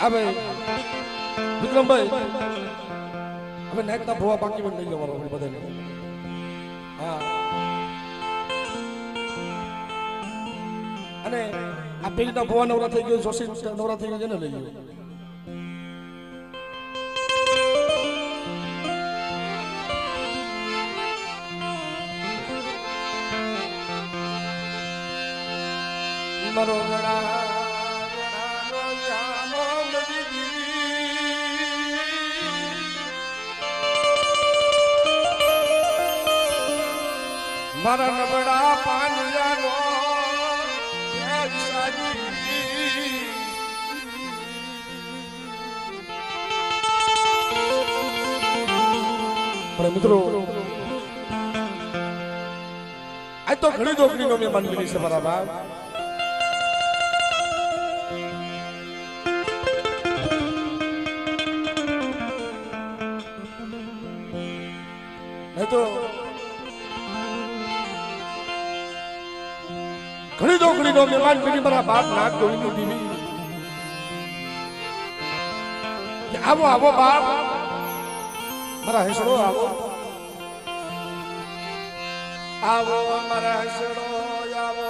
હવે વિક્રમભાઈ હવે નાયકના ભવા બાકી પણ લઈ લેવાનો બધાને. હા અને આ પેલીના ભવા નવરા થઈ ગયો, જોશી નવરા થઈ ગયો છે ને, લઈ ગયો. મારો મારા નબળા પાનિયાનો પણ મિત્રો આ તો ઘણી છોકરીનો મહેમાન બની છે મારા બાપ. તો ઘણી છોકરીનો મહેમાન બની મારા બાપ નાગ ગોવિંદ દેવી. આવો આવો બાપ મારા હેસડો, આવો આવો મારા હેસડો, આવો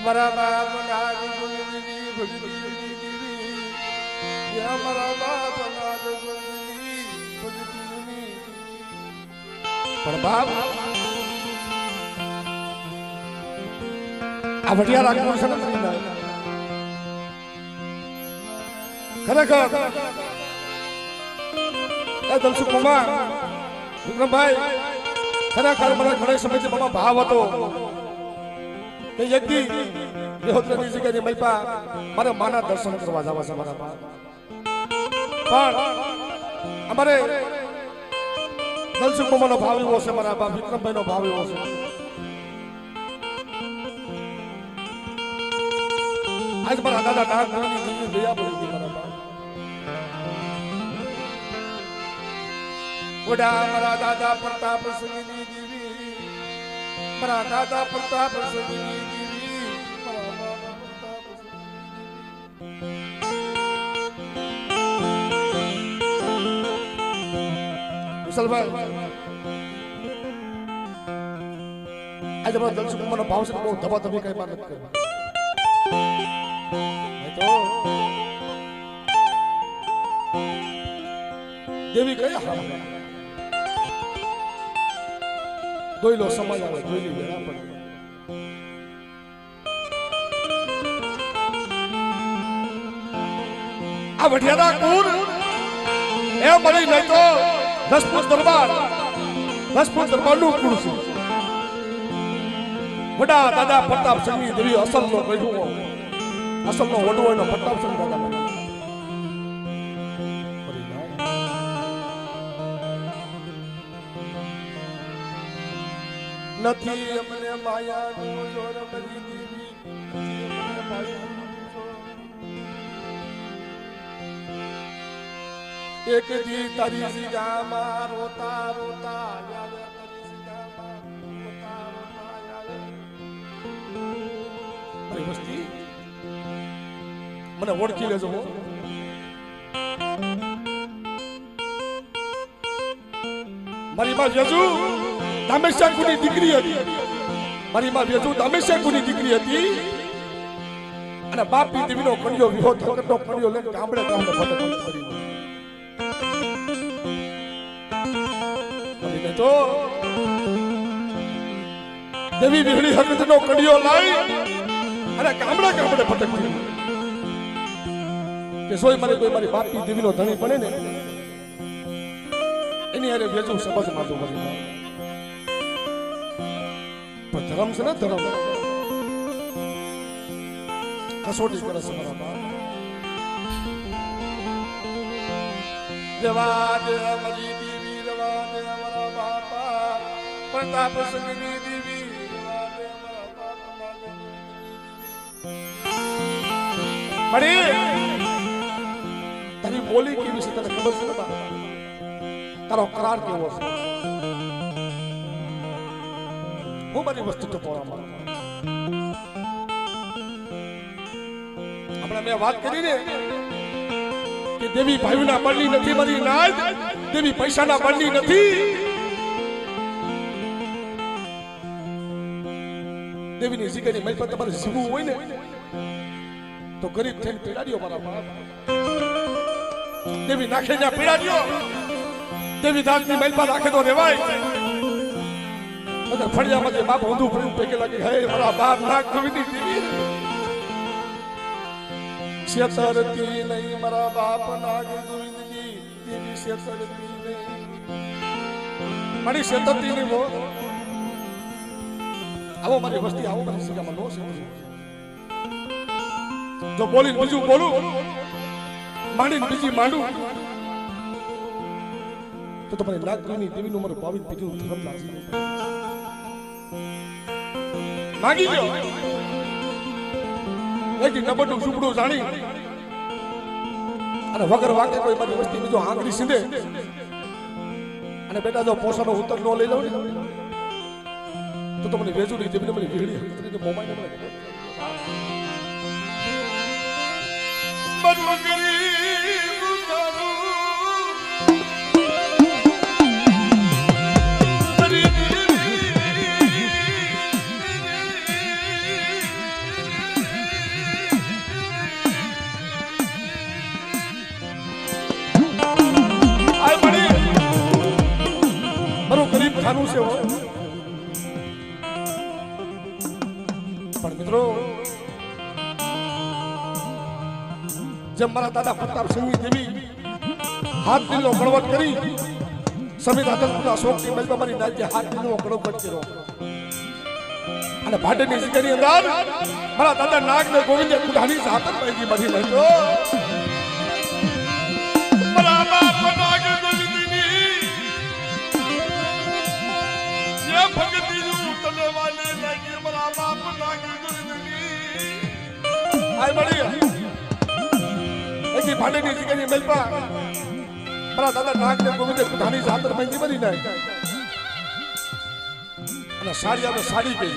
મારા બાપ નાગ ગોવિંદ દેવી, મારા બાપ નાગ પણ બાપ આ વડિયા રાખવું છે ને ખરેખર એ દલસુખ કુમાર વિક્રમભાઈ ખરેખર મને ઘણા સમયથી મારો ભાવ હતો કે યજ્ઞ વિહોત્રની જગ્યાએ મલપા મારે માના દર્શન કરવા જવા છે મારા બાપ. પણ અમારે દલસુખ કુમારનો ભાવ એવો છે, મારા બાપ વિક્રમભાઈનો ભાવ એવો છે. આજ મારા દાદા નાગ ગોવિંદની દયા પડી ગઈ મારા બાપ. વડા મારા દાદા પ્રતાપ સિંહની દેવી, મારા દાદા પ્રતાપ સિંહની દેવી, મારા દાદા પ્રતાપ સિંહની વિશાલભાઈ આજે મારા દલસુખ કુમારનો ભાવ છે, બહુ ધબાધબી કઈ વાત નથી કરી. દેવી કઈ હા દોયલો સમય આવે, દોયલી વેળા પડે. આ વઢિયાના કુર એ મળી નહીં તો દસપુર દરબાર નું કુળ છે. વડા દાદા પ્રતાપ સિંહની દેવી અસલ નો કહ્યું, અસલ નો વડવો એનો પ્રતાપ સિંહ દાદા નથી અમને માયાનું જોર મરી દેવી, નથી અમને માયાનું જોર. એક દી તારી સીગામાં રોતા રોતા આવે, તારી સીગામાં રોતા રોતા આવે. મારી વસ્તી મને ઓળખી લેજો. મારી માં વેજુ દામેશાકુની દીકરી હતી, મારી માં વેજુ દામેશાકુની દીકરી હતી અને બાપી દેવીનો કણિયો વિહો થકટનો કણિયો લઈને ગામડે ગામડે ભટકતી કરી. તો દેવી વિહળી હકતનો કણિયો લાવી અને ગામડે ગામડે ભટકતી કે સોય મારી કોઈ મારી બાપી દેવીનો ધણી બને ને એની હારે વેજુ સમજ માજો મારી ધર્મ છે ને, ધર્મ કસોટી કરે છે મારા બાપ. રવા દે મારી દેવી, રવા દે મારા બાપા પ્રતાપ સિંહની દેવી, રવા દે મારા બાપા. મળી તારી બોલી કેવી છે તને ખબર છે ને બાપ? તારો કરાર કેવો છે? હું મારી વસ્તુ ટપોળામાં આપણે મેં વાત કરી ને કે દેવી ભાઈના બળની નથી મારી નાજ, દેવી પૈસાના બળની નથી, દેવીની જગ્યાની મહેલ પર તમારે જીવવું હોય ને તો ગરીબ થઈને પીડાડ્યો મારા બાપ, દેવી નાખે ના પીડાડ્યો, દેવી દાસની મહેલ પર રાખે તો રેવાય, અગર ફળિયામાં જે બાપ ઊંધું પડ્યું પેકે લાગે હે મારા બાપ નાક કવિની દેવી શેતરતી નહીં મારા બાપ નાગ ગોવિંદજી દેવી શેતરતી નહીં મારી શેતરતી નહીં બો આવો મારી વસ્તી આવો મારી સિગામાં નો છે જો બોલીને બીજું બોલું માંડીને બીજી માંડું તો તમારી નાગ ગોવિંદની દેવીનું મારું ભાવિક પીઠું ધર્મ લાગશે માગી લ્યો એક નબળું સુપડું જાણી અને વગર વાકે કોઈ મારી વસ્તી બીજો આંગળી સીધે અને બેટા જો પોસાનો ઉત્તર નો લઈ લઉં ને તો તમને વેજુડી દેવીને મને વીહડી હકીકતને મોમાઈને મને ખબર ખાનું છે પણ મિત્રો જેમ મારા દાદા પ્રતાપસિંહની દેવી હાથ દિલનો કળવટ કરી સમીર આદલપુરના શોકની મહેલમાં મારી નાચે હાથ દિલનો કળવટ કર્યો અને ભાડેની જગ્યાની અંદર મારા દાદા નાગને ગોવિંદે કુધાની હાથ પાઈ મારી મહેલ મારા બાપ નાગ ભગતી તને વાલે લાગી મારા બાપ નાગી ગોવિંદની આય મળી એકી ભાડેની જગ્યાની મહેલપા મારા દાદા નાગને ગોવિંદે કુધાની જાતર મહેંદી બની નાય અને સાડી આવે સાડી ગઈ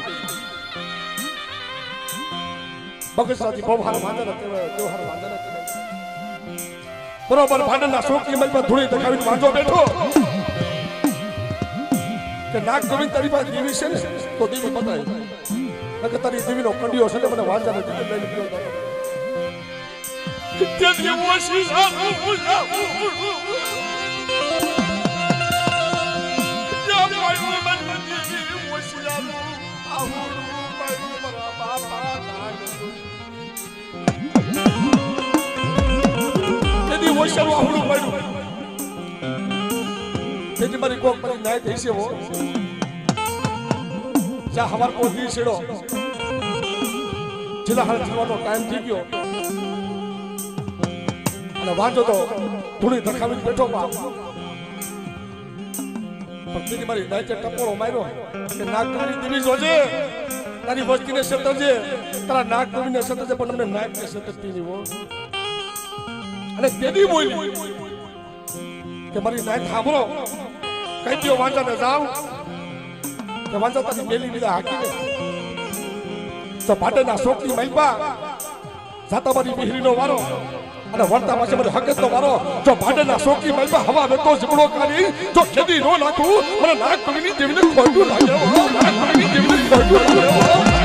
બગસરાથી બહુહાર વાંદરા કહેવાય દેવહાર વાંદરા કહેવાય બરોબર ભાડેના શોકની મહેલપા ધૂળી દેખાવીને વાંજો બેઠો કે નાગ ગોવિંદ તારી પાસે દેવી છે ને તો દેવી બતાય નકર તારી દેવીનો કંડિયો છે મને વાંચા નથી લઈને ગયો તે દેવો શીશા તેથી મારી કોક મારી ન્યાય થઈ છે જ્યાં હવાર કો દી છેડો જિલ્લા હાલ થવાનો ટાઈમ થઈ ગયો અને વાંચો તો થોડી ધખાવીને બેઠો બાપ પણ તેથી મારી ન્યાય ટપોળો માર્યો કે નાગ તારી દેવી જોજે તારી વસ્તીને સતરજે તારા નાગ દેવીને સતરજે પણ અમને નાગને સતરતી નહીં હો અને તેદી બોલી કે મારી નાય થાંભળો કઈ દો વાંચાને જાવ કે વાંચા તારી મેલી લીધા હાકીને તો ભાટેના શોકની મહેલપા જાતા મારી મિહરીનો વારો અને વર્તા પાસે મને હકત નો વારો જો ભાટેના શોકની મહેલપા હવા વેતો ઝઘડો કાઢી જો ખેદી નો નાખું મને નાગ કવિની દેવીને ખોટું લાગે નાગ કવિની દેવીને ખોટું લાગે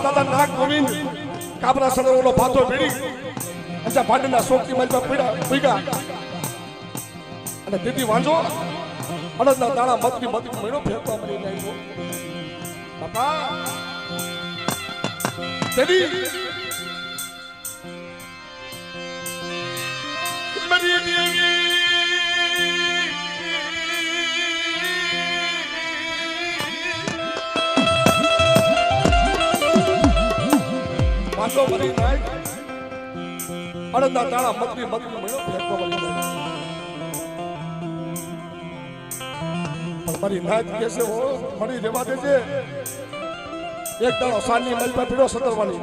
દાદા નાગ ગોવિંદ કાબરા સરોવરનો ભાતો ભેડી અચ્છા ભાડના શોકની મહેલમાં પીડા અને દીદી વાંજો અડદના દાણા મતની મહિનો ફેરવા મળી લાગ્યો બાપા દીદી મારી દેવી પાછો મરી નાય અડધા તાળા મતરી મતરી મળ્યો ફેંકવા મળી જાય પણ મારી નાય કેસે હો મરી રહેવા દેજે એક દાડો સાની મલ પર પીડો સતરવાની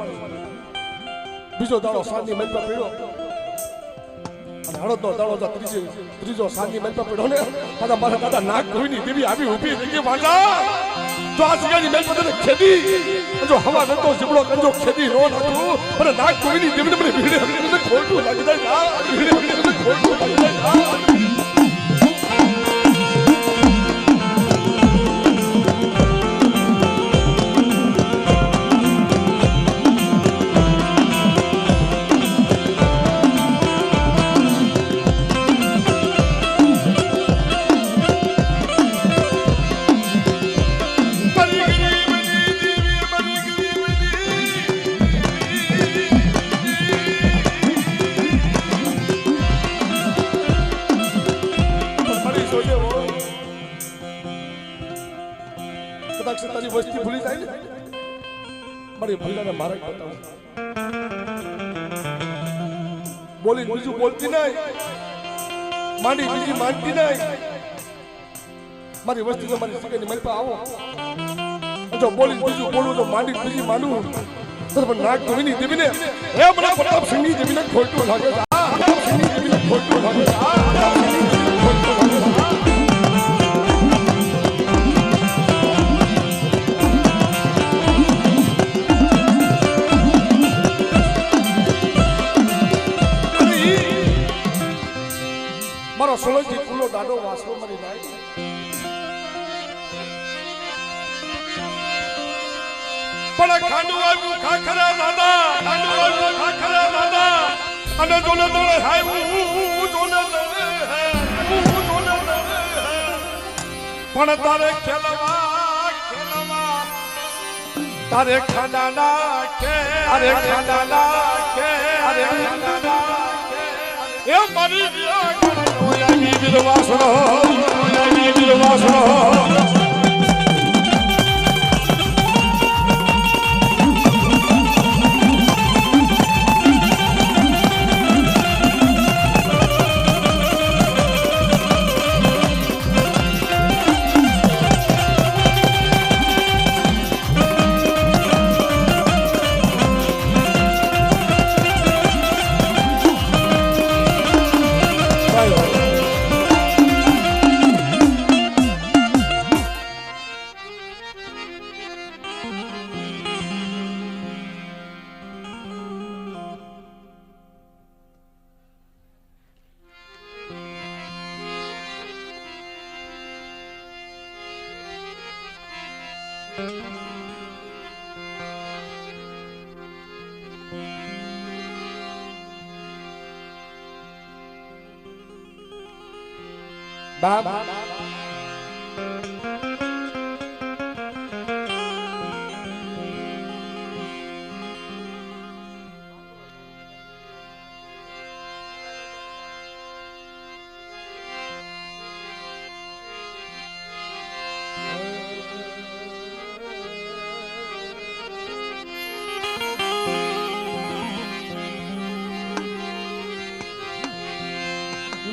બીજો દાડો સાની મલ પર પીડો અને હળદનો દાડો ત્રીજો સાની મલ પર પીડો ને પાછા મારા દાદા નાક ધોઈની દેવી આવી ઊભી થઈ ગઈ વાંડા જો આ જગ્યાની મેલ પર ખેદી જો હવા નતો જીબડો કંજો ખેદી નો નાખું પણ નાક ધોઈની દેવીને મને ભીડે ભીડે ખોટું લાગી જાય ભીડે ભીડે ખોટું લાગી જાય તારી વસ્તી ભૂલી જાય ને મારી ભૂલાને મારે બતાવું બોલી બીજું બોલતી નહીં માંડી બીજી માનતી નહીં મારી વસ્તી તો મારી સગાઈની મારી પાસે આવો જો બોલી બીજું બોલું તો માંડી બીજી માંડું તો પણ નાક ધોઈની દેવીને હે મને પ્રતાપસિંહની દેવીને ખોટું લાગે પ્રતાપસિંહની દેવીને ખોટું લાગે મારો સોલંકી ફૂલો દાડો વાસવો મરી જાય પણ ખાંડુ આવ્યું ખાખરા દાદા ખાંડુ આવ્યું ખાખરા દાદા અને જોને દોડે હાય જોને દોડે હે જોને દોડે હે પણ તારે ખેલવા તારે ખાંડાના કે અરે ખાંડાના કે અરે ખાંડાના એ મરી ગયા ઓયાની વિરવાસનો બાપ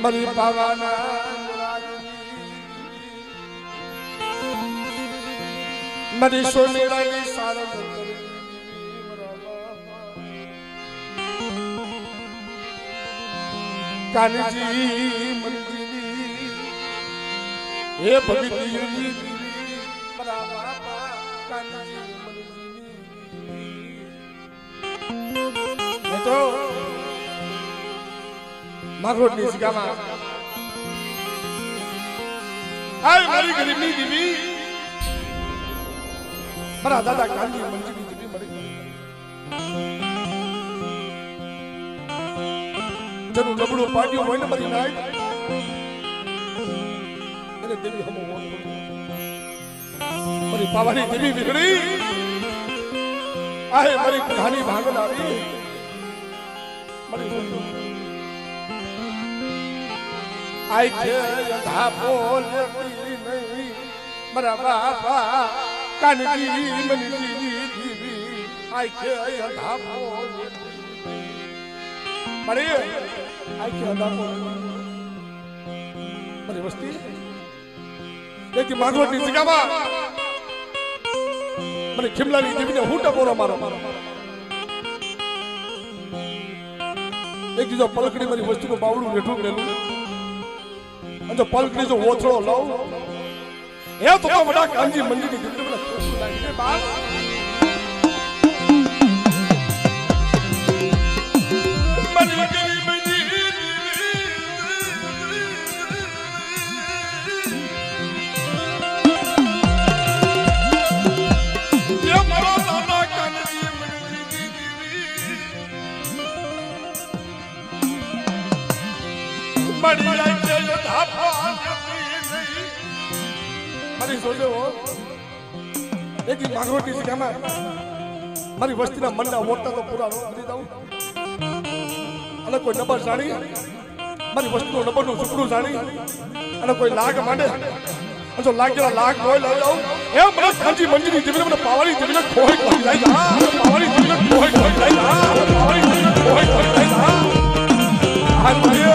મરી પાવાના મરી સોમેરાની સારંગ કાનજી મનજીની હે ભગતીની મારા બાપા કાનજી મનજીની તો માગરોડની જગ્યામાં આય મારી ગરીબની દેવી મારા દાદા કાનજી મનજીની દેવી મરી જનું લબડું પાડ્યું હોય ને મારી નાય એને દેવી હમો મારી પાવાની દેવી વિગડી આય મારી કહાની ભાગલ આવી મારી આઈ છે ધાપો લેતી નહીં મારા બાપા કાનજી મનજી દીવી આઈ છે ધાપો મારે આઈ છે ધાપો મારી વસ્તી એક માંગરોટની જગ્યામાં મને ખીમલાની દેવીને હું ટપોરો મારો એક બીજો પલકડી મારી વસ્તુનું બાવડું બેઠું રહેલું અને જો પલકડી જો ઓથળો લાવ એ તો વડા કાંજી મંદિરની દીકરી મને ખોટું લાગી બાપ મારી વસ્તીના મનના મોટા તો પૂરા કરી દઉં અને કોઈ નંબર જાણી મારી વસ્તુનું નંબરનું સુપડું જાણી અને કોઈ લાગ માંડે જો લાગેલા લાગ કોઈ લઈ જાઉં એ મને કાંજી મંજીની દેવીને મને પાવાની દેવીને ખોઈ કરી જાય પાવાની દેવીને ખોઈ કરી જાય પાવાની દેવીને ખોઈ કરી જાય આ મારી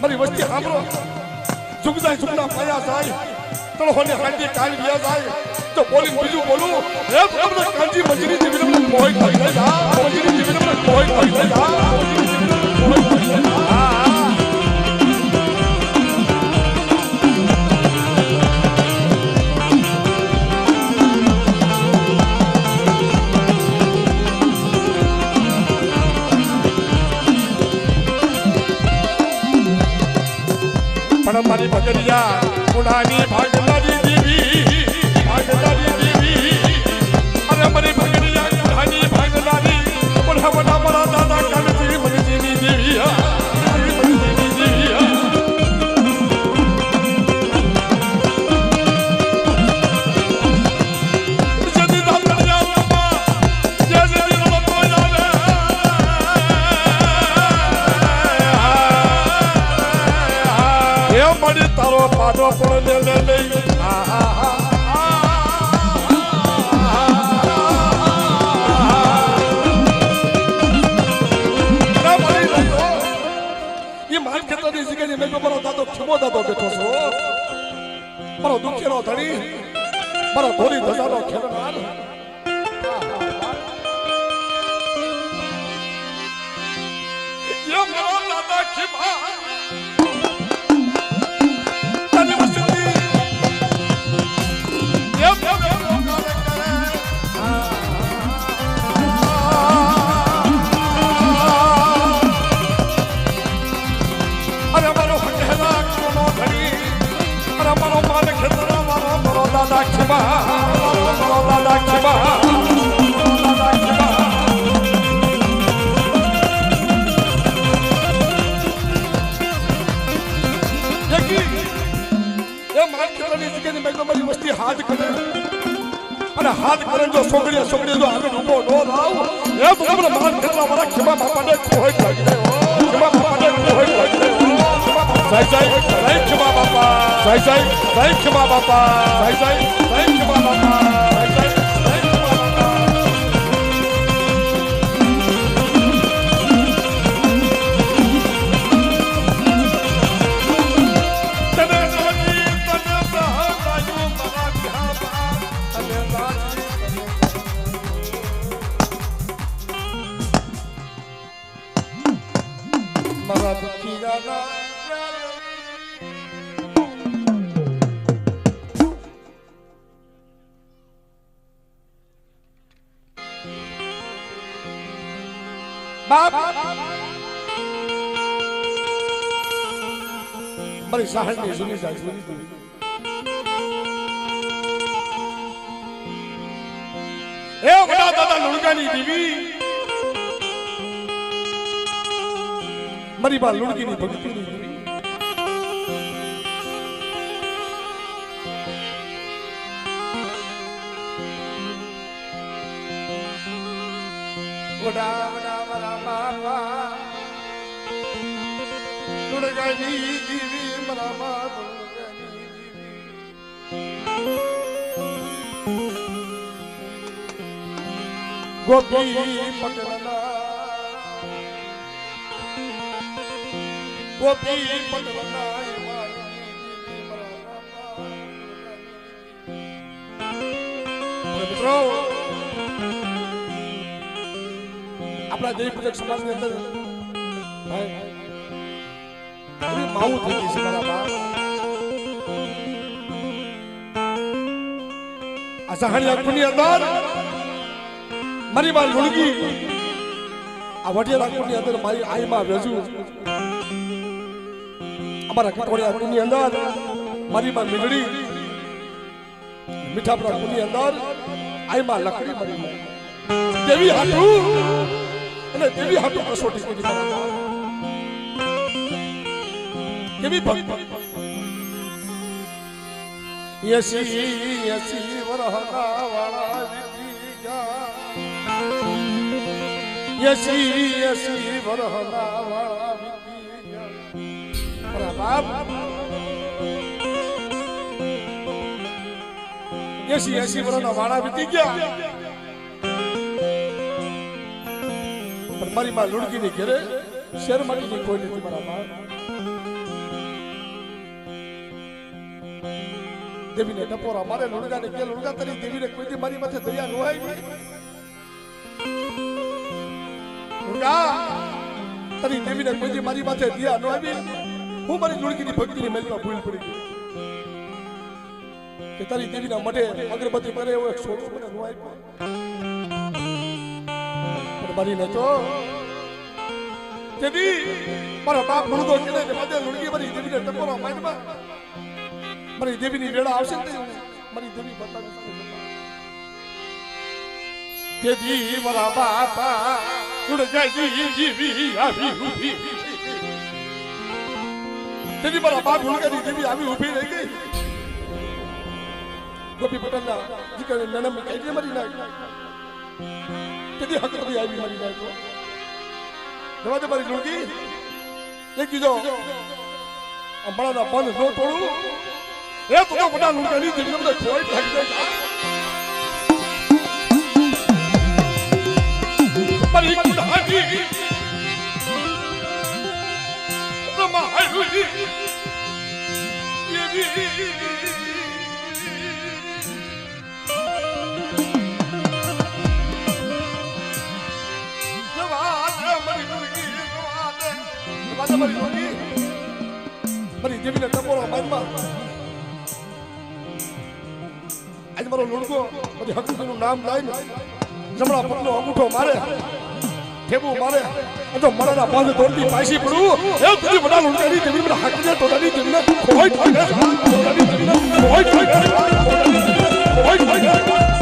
મારી વસ્તી સાંભળો ઝુક જાય ઝુકના પાયા જાય તળહોને હાંડી કાલ વ્યા જાય તો બોલી બીજું બોલું હે તમને કાંજી મંજરી દેવીને મને કોઈ કરી દે મંજરી દેવીને મને કોઈ કરી દે પણ મારી ભગરિયા પુનાની ભાગલારી દેવી અરે મારી ભગરિયા પુનાની ભાગલારી પણ હમણાં મારા દાદા કાનજી મનજીની દેવી તારો પાડો પણ લે એ માલ ખેતરની જગ્યાની મેં મારો દાદો ખીમો દાદો બેઠો છો મારો દુખેરો ધણી મારો ધોરી ધજાનો ખેલનાર એ મારો દાદા ખીમા હાથ કરે અને હાથ કરે જો સોગડીએ જો આગળ ઉભો નો રાવ એ તો મને માર કેટલા મારા ખીમા બાપાને કોઈ લાગી દે ખીમા બાપાને કોઈ લાગી દે જય ખીમા બાપા જય ખીમા બાપા જય ખીમા બાપા મારી સાહરની જૂની જાય એ વડા દાદા લુણકાની દેવી મારી બા લુણકીની ભક્તિની દેવી વડા વડા મારા બાપા લુણકાની દેવી મારા બાપા ગોપી પટના ગોપી પટના મિત્રો આપણા દેવી પૂજક સમાજની અંદર માવું થઈ ગઈ છે મારા બાપ આ સહાણિયા કુની અંદર મારી માં લુણકી આ વઢિયાના કુંડની અંદર મારી આઈમાં વેજુ અમારા કટોડિયા કુંડની અંદર મારી માં મીંડળી મીઠાપરા કુંડની અંદર આઈમાં લકડી મારી માં દેવી હાટું અને દેવી હાટું કસોટી કરી કેવી ભક્ત યસી વરહના વાળા યસી વરહના વાળા મારા બાપ યસી વરહના વાળા વીતી ગયા પણ મારી માં લુણકીની ઘરે શેરમાટીની કોઈ નથી મારા બાપ દેવીને ટપોરા મારે લુણગાને કે લુણગા તરી દેવીને કોઈ દી મારી માથે દયા ન આવી તારી દેવીને કોઈ દી મારી માથે દયા ન આવી હું મારી લુણકીની ભક્તિની મેલમાં ભૂલ પડી ગઈ કે તારી દેવીના મઢે અગરબત્તી કરે એવો એક છોકરો મને ન આપ્યો પણ મારી ન તો દેવી મારા બાપ મુર્દો કે ને બધે લુણકી મારી દેવીને ટપોરા મારમાં મારી દેવીની વેળા આવશે ને મારી દેવી બતાવી તેથી મારા બાપા લુણગાની દેવી આવી ઊભી તેથી મારા બાપ લુણગાની દેવી આવી ઊભી રહી ગઈ ગોપી પટેલના દીકરાને નનમ કાઢી મારી નાખી તેથી હકરતી આવી મારી નાખ્યો જવા દે મારી લુણકી એક કીધો અંબાળાના પંદ ન તોડું એ તો બધા લુણગાની દેવીને બધા ખોઈ લાગી જાય Mari kudhani Ramahayuni Yevi Javada Mari Nurgi Javada Mari Nurgi Mari Devina Tapora Manma Aaj maro Nurgo Mari Hakuનું નામ લઈને જમણા પગનો અંગૂઠો મારે ઠેબુ મારે તો મરાના પાંદ તોડતી પાછી પડું એ તુજી બડા લુણકાની દેવી મને હાકને તોડાની દેવીને ખોઈ ખોઈ તોડાની દેવીને ખોઈ ખોઈ ખોઈ ખોઈ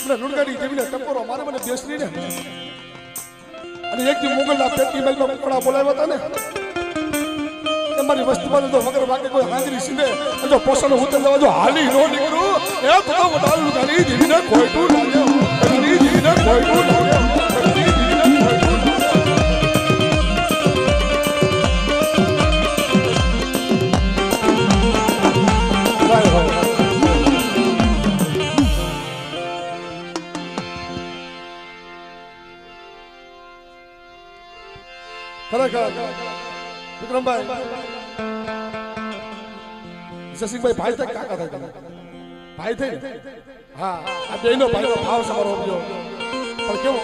મને લુણગાડી જેવીને ટકોરો મારે મને બેસરી ને અને એક દી મોગલના પેટની મેલમાં કુકડા બોલાવ્યા હતા ને તમારી વસ્તીમાં તો વગર વાગે કોઈ હાજરી સીને જો પોષણ ઉતર જવા જો હાલી નો નીકળું એ તો વડાલ લુગાડી જેવીને ખોઈટું લાગે લુગાડી જેવીને ખોઈટું લાગે લુગાડી જેવીને ખોઈટું લાગે વાય ખરેખર વિક્રમભાઈ જસીભાઈ ભાઈ થાય કાકા થાય ભાઈ થાય હા આ બેનો ભાઈનો ભાવ સમારો ગયો પણ કેવો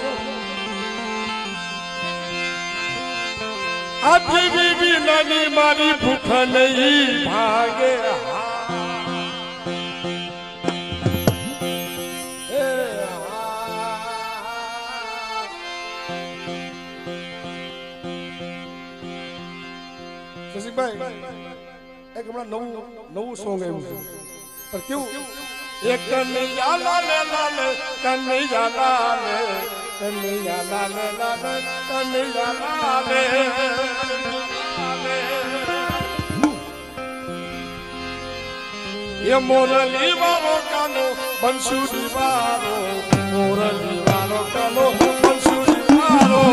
આ દેવી નાની મારી ભૂખ નહીં ભાગે એક હમણાં નવું સોંગ આવ્યું છે પણ કેવું એક કનૈયા લાલે લાલે કનૈયા લાલે કનૈયા લાલે લાલે કનૈયા લાલે એ મોરલી વાળો કાનો બંસુરી વાળો મોરલી વાળો કાનો બંસુરી વાળો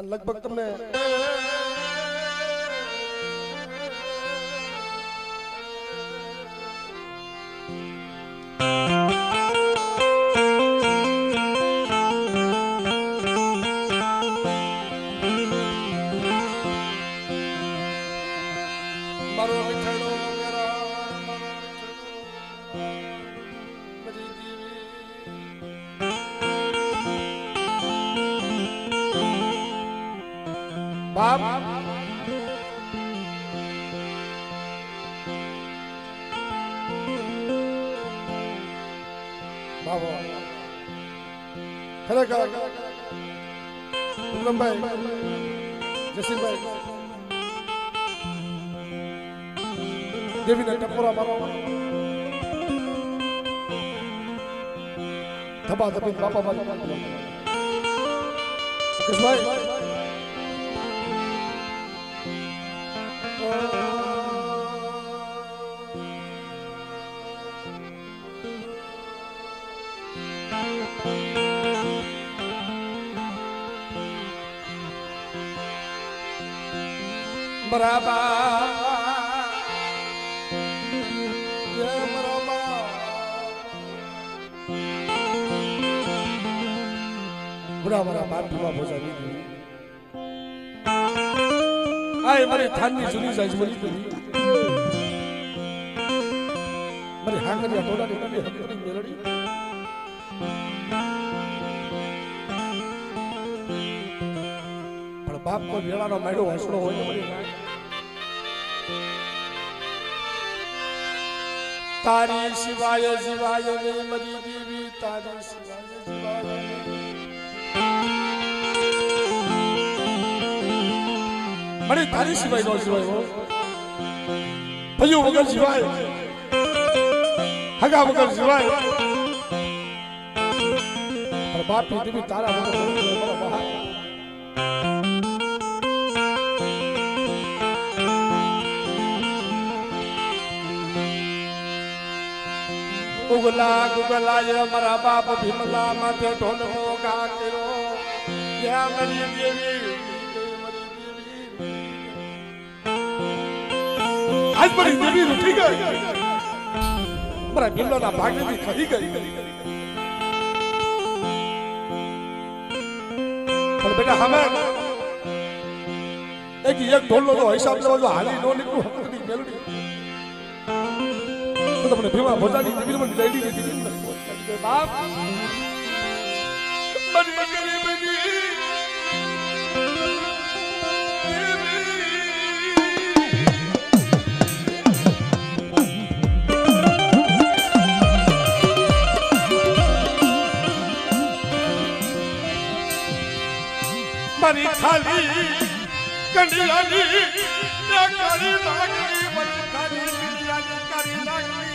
લગભગ તમને મારો મીઠાડો મેરા બાપ બાબો ખરેખર વિક્રમભાઈ જસીભાઈ દેવીને ટકોરા મારો ધબા ધબી બાપા મારી કૃષ્ણભાઈ બરાબર બુરા મારા બાપ ભૂવા ભોજાવી દીધી આય મારી થાનની જૂની જાય મરી ગઈ મારી હાંગરિયા ટોળાની કડી હકડી મેલડી પણ બાપ તો વેળાનો માડો હસડો હોય ને તારી શિવાય જીવાય નહીં મરી દેવી તારી શિવાય જીવાય મને તારી સિવાય નો જીવાય હો ભયું વગર જીવાય હગા વગર જીવાય પર બાપી દેવી તારા વગર ઉગલા ગુગલા મારા બાપ ભીમલા માથે ઢોલ નો ગા કર્યો યા મરી દેવી આજ મારી દેવી ઉઠી ગઈ મારા ભીમલાના ભાગની ખરી ગઈ પણ બેટા હમે એક ઢોલનો તો હિસાબ લેવા જો હાલી નો નીકળું હકની મેલડી તો તમને ભીમા ભોજાની દેવી મને લઈ દીધી બાપ મરી ગઈ બની મારી ખાલી કંડિયાની કરી નાખી મારી ખાલી કંડિયાની કરી નાખી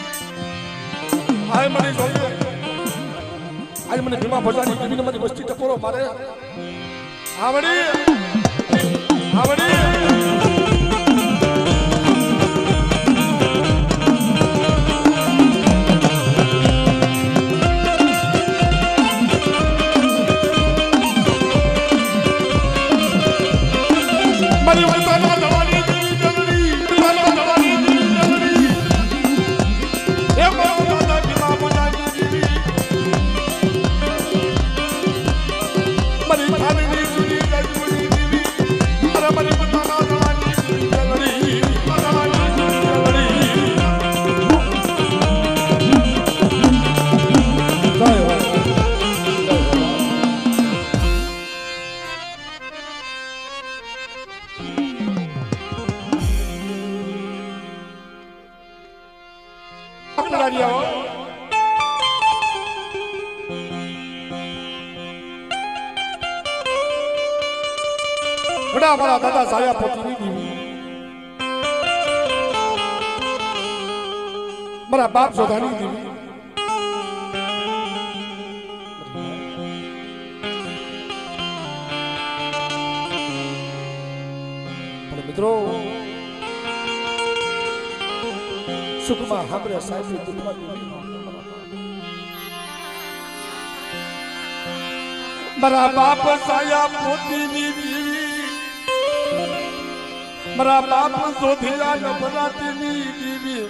આય મને જોઈએ આય મને ભીમા ભોજાની દેવીને મારી વસ્તી ટપોરો મારે આવડી ઘણા મારા દાદા સાયા પોતીની દેવી મારા બાપ જોધાની દેવી પણ મિત્રો સુખમાં હામરે સાહેબ દુઃખમાં મારા બાપ સાયા પોતીની દેવી મારા બાપ જોધિયા નવરાત્રિની દેવી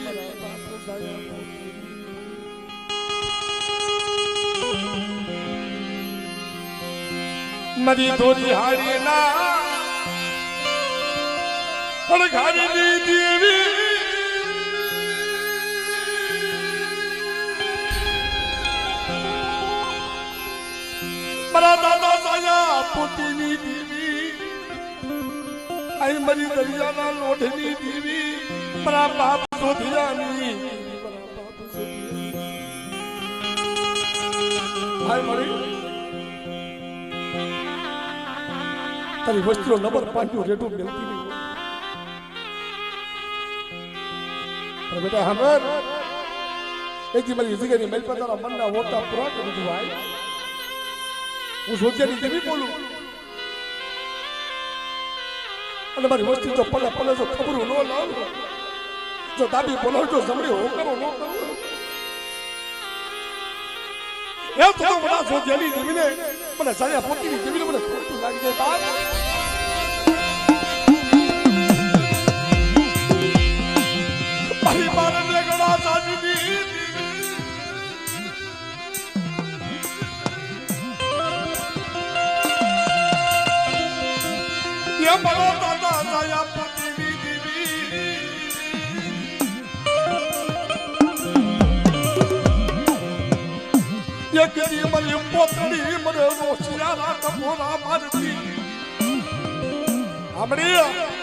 મારી ધોરી હારીના અણઘારીની દેવી મારા દાદા સાયા પોતીની દેવી આઈ મરી દરિયાના લોઢની દેવી મારા બાપ જોધિયાની આઈ મરી તારી વસ્તુનો નંબર પાંડ્યું રેટું મેળતી નહીં પણ બેટા હમર એકથી મારી જગ્યાની મેલ પર તારા મનના વોટા પૂરા કરી દીધું ભાઈ હું જોધિયાની દેવી બોલું અને મારી વસ્તી જો પલે પલે જો ખબરું ન લાવ જો દાબી બોલાવજો જમણી હો કરો ન કરો એ તો મને જોધિયાની દેવીને મને સાયા પોતીની દેવીને મને ખોટું લાગી જાય બાપ મારી બારને ગળા સાજીની ये बड़ा दादा साया पोतीनी देवी ये कदी मरी पोतड़ी मरे रोशियारा टपोरा मारती हमड़ी